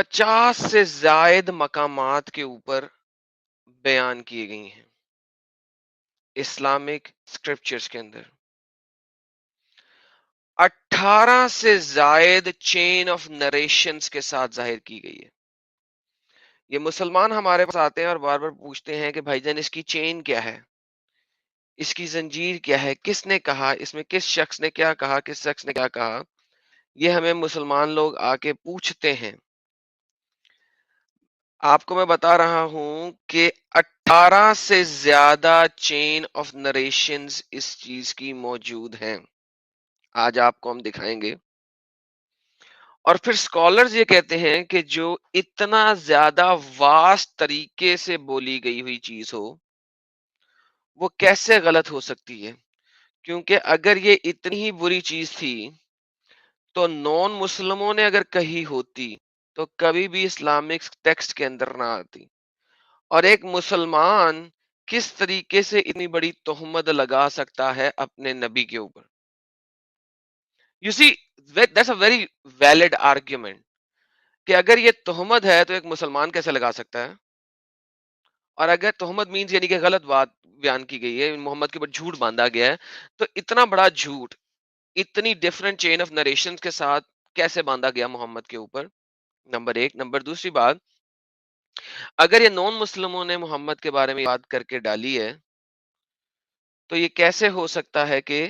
50 سے زائد مقامات کے اوپر بیان کیے گئی ہیں اسلامک اسکرپچرز کے اندر. 18 سے زائد چین آف نریشنز کے ساتھ ظاہر کی گئی ہے. یہ مسلمان ہمارے پاس آتے ہیں اور بار بار پوچھتے ہیں کہ بھائی جان اس کی چین کیا ہے، اس کی زنجیر کیا ہے، کس نے کہا، اس میں کس شخص نے کیا کہا، کس شخص نے کیا کہا. یہ ہمیں مسلمان لوگ آ کے پوچھتے ہیں. آپ کو میں بتا رہا ہوں کہ 18 سے زیادہ چین آف نریشنز اس چیز کی موجود ہیں. آج آپ کو ہم دکھائیں گے. اور پھر سکالرز یہ کہتے ہیں کہ جو اتنا زیادہ واسٹ طریقے سے بولی گئی ہوئی چیز ہو وہ کیسے غلط ہو سکتی ہے، کیونکہ اگر یہ اتنی ہی بری چیز تھی تو نون مسلموں نے اگر کہی ہوتی تو کبھی بھی اسلامک ٹیکسٹ کے اندر نہ آتی. اور ایک مسلمان کس طریقے سے اتنی بڑی تہمت لگا سکتا ہے اپنے نبی کے اوپر. You see, that's a very valid argument کہ اگر یہ تہمت ہے تو ایک مسلمان کیسے لگا سکتا ہے. اور اگر تہمت مینز یعنی کہ غلط بات بیان کی گئی ہے، محمد کے اوپر جھوٹ باندھا گیا ہے، تو اتنا بڑا جھوٹ اتنی ڈفرنٹ چین آف نریشن کے ساتھ کیسے باندھا گیا محمد کے اوپر. نمبر ایک. نمبر دوسری بات، اگر یہ نون مسلموں نے محمد کے بارے میں بات کر کے ڈالی ہے تو یہ کیسے ہو سکتا ہے کہ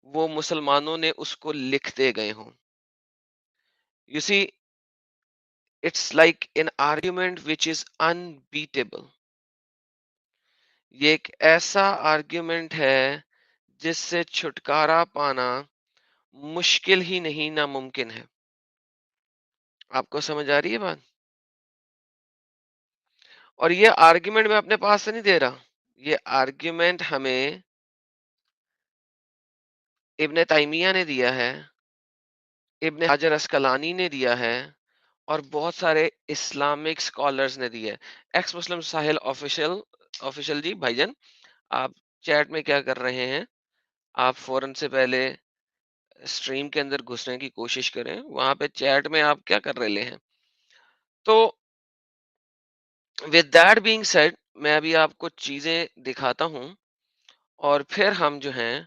وہ مسلمانوں نے اس کو لکھتے گئے ہوں. You see, it's like an argument which is unbeatable. یہ ایک ایسا آرگیومنٹ ہے جس سے چھٹکارا پانا مشکل ہی نہیں ناممکن ہے. آپ کو سمجھ آ رہی ہے بات؟ اور یہ آرگیومنٹ میں اپنے پاس سے نہیں دے رہا، یہ آرگیومنٹ ہمیں ابن تیمیہ نے دیا ہے، ابن حجر اسقلانی نے دیا ہے، اور بہت سارے اسلامک سکالرز نے دیا ہے. ایکس مسلم ساحل آفیشل جی بھائی جان، آپ چیٹ میں کیا کر رہے ہیں؟ آپ فوراً سے پہلے اسٹریم کے اندر گھسنے کی کوشش کریں. وہاں پہ چیٹ میں آپ کیا کر رہے ہیں؟ تو with that being said، میں ابھی آپ کو چیزیں دکھاتا ہوں اور پھر ہم جو ہیں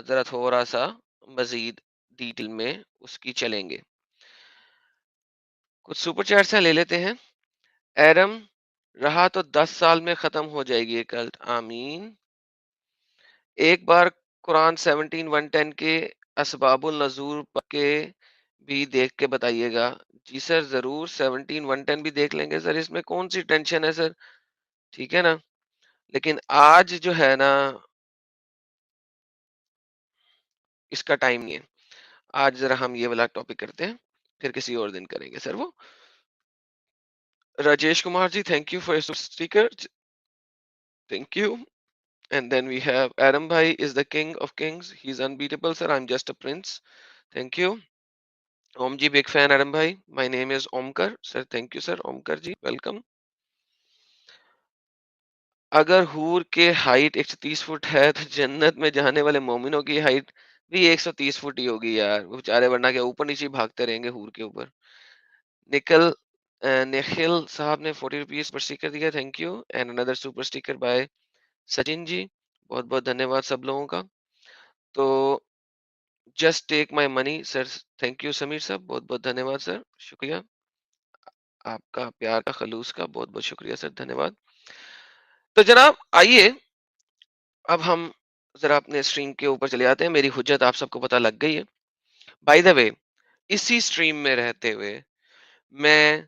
ذرا تھوڑا سا مزید ڈیٹیل میں اس کی چلیں گے. کچھ سپر چیٹ سے لے لیتے ہیں. ایرم رہا تو 10 سال میں ختم ہو جائے گی یہ کلٹ. آمین. ایک بار قرآن 17:110 کے اسباب النزول کے بھی دیکھ کے بتائیے گا. جی سر ضرور 17:110 بھی دیکھ لیں گے سر، اس میں کون سی ٹینشن ہے سر، ٹھیک ہے نا. لیکن آج جو ہے نا اس کا ٹائم نہیں ہے. آج ذرا ہم یہ والا ٹاپک کرتے ہیں، پھر کسی اور دن کریں گے سر. وہ Rajesh Kumar ji thank you for sticker, thank you. And then we have Adam Bhai is the king of kings. He's unbeatable, sir. I'm just a prince. Thank you. Om ji, big fan, Adam Bhai. My name is Omkar. Sir, thank you, sir. Omkar ji, welcome. اگر حور کے height 130 fit ہے تو جنت میں جانے والے مومنوں کی ہائٹ بھی 130 فٹ ہی ہوگی یار، وہ بیچارے ورنہ کیا اوپر نیچے بھاگتے رہیں گے حور کے اوپر. نکھل صاحب نے 40 روپیز پر اسٹیکر دیا، تھینک یو. اینڈ اندر super sticker by Sachin ji, بہت بہت دھنیہ واد سب لوگوں کا. تو just take my money sir, thank you Sameer صاحب، بہت بہت دھنیہ واد سر، شکریہ آپ کا پیار کا خلوص کا، بہت بہت شکریہ سر، دھنیہ واد. تو جناب آئیے اب ہم ذرا اپنے اسٹریم کے اوپر چلے جاتے ہیں. میری حجت آپ سب کو پتہ لگ گئی ہے. بائی دا وے، اسی اسٹریم میں رہتے ہوئے میں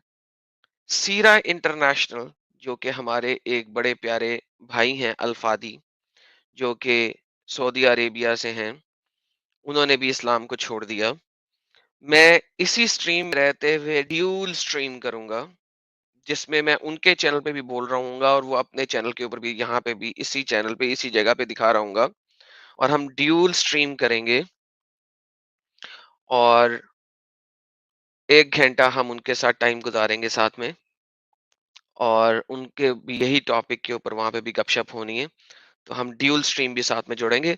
سیرا انٹرنیشنل جو کہ ہمارے ایک بڑے پیارے بھائی ہیں الفادی، جو کہ سعودی عربیہ سے ہیں، انہوں نے بھی اسلام کو چھوڑ دیا. میں اسی اسٹریم رہتے ہوئے ڈیول اسٹریم کروں گا جس میں ان کے چینل پہ بھی بول رہا ہوں گا اور وہ اپنے چینل کے اوپر بھی یہاں پہ بھی اسی چینل پہ اسی جگہ پہ دکھا رہا ہوں گا، اور ہم ڈیول اسٹریم کریں گے اور 1 گھنٹہ ہم ان کے ساتھ ٹائم گزاریں گے ساتھ میں، اور ان کے بھی یہی ٹاپک کے اوپر وہاں پہ بھی گپ شپ ہونی ہے. تو ہم ڈیول اسٹریم بھی ساتھ میں جوڑیں گے.